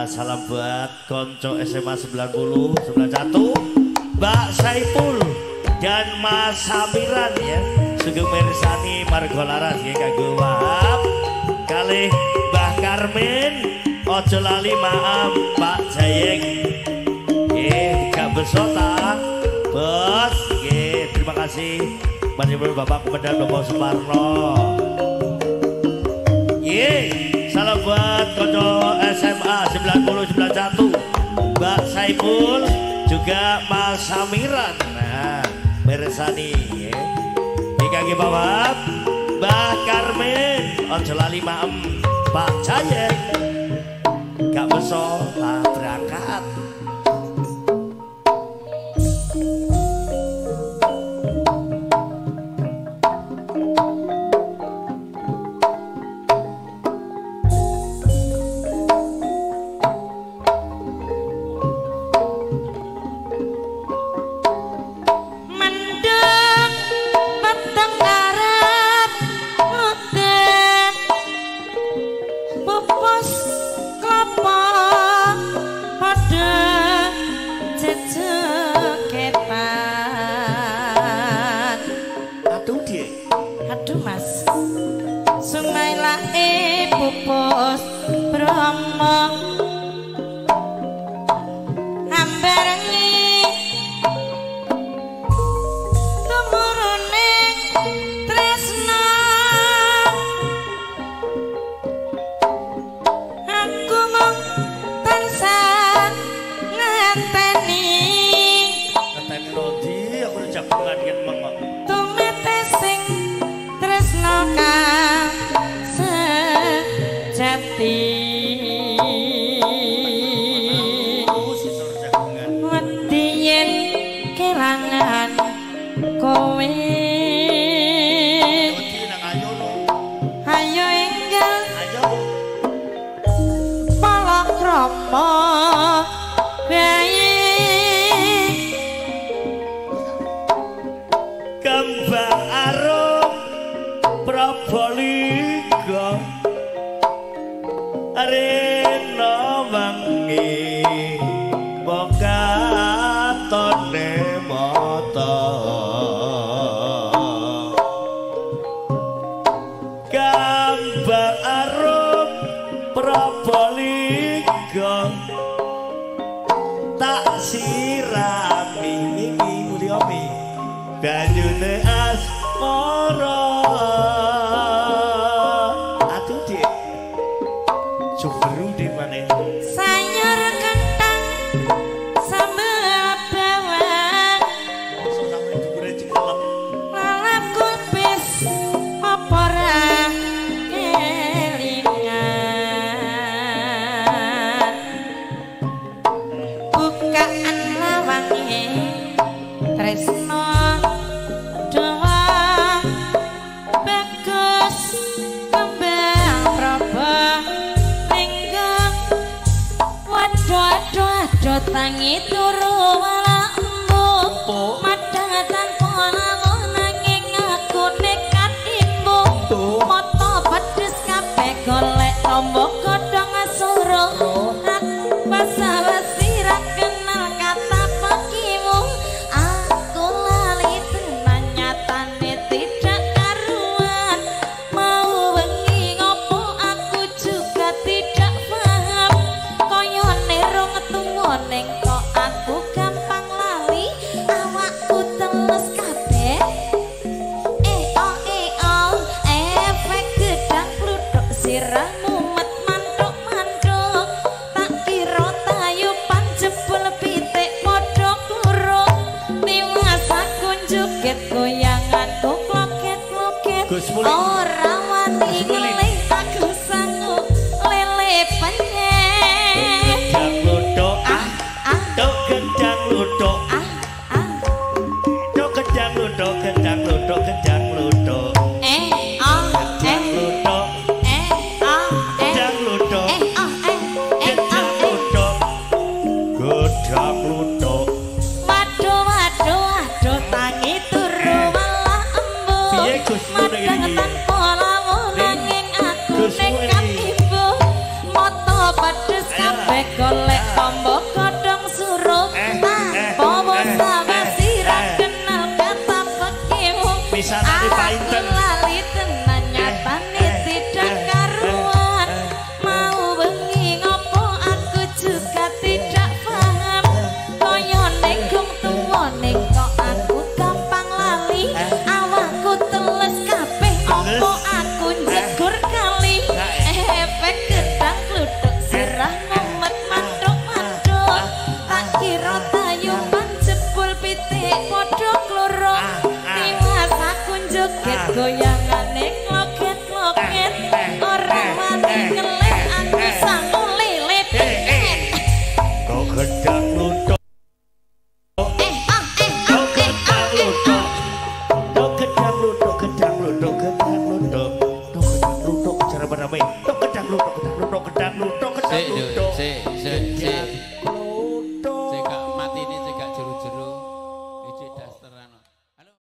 Salam buat konco SMA 90 91 Mbak Saipul dan Mas Samiran ya. Sugeng mirsani marga laras ya kanggo Wahab. Kalih Mbah Karmen ojo lali maaf Pak Jayeng. Nggih, gak besota. Bos, nggih, terima kasih. Panjenengan Bapak Komandan Bapak Suparno. Salam buat konco SMA 90 91 Mbak Saiful juga Mas Samiran. Nah, mirsani ya. Iki Bapak Mbah Karmen ojo lali maem Pak Jayeng. Gak beso lah berangkat. Tangi turu wala embu madang tanpa lamun nanging aku nekat imbu moto pedes kabeh golek tombok godhong suruh masalah sirah kenal kata pakimu aku lali tenan nyatane tidak karuan mau wengi ngopo aku juga tidak paham koyo nerong tuwa ning kok aku gampang golek tombo kodong suruh Powo sama sirah kenal kata pekimu aku lali tenan nyatane tidak karuan mau bengi ngopo aku juga tidak paham koyo negong tuwa ning kok aku gampang lali awakku teles kabeh opo aku njegur kali efek gedang kluduk sirah mumet mantuk-mantuk tak kira tayuman jebul pitik padha kloro niwas aku joget goyangane kloget-kloget ora wani ngelet aku sangu lilit kok gedang kluduk Sik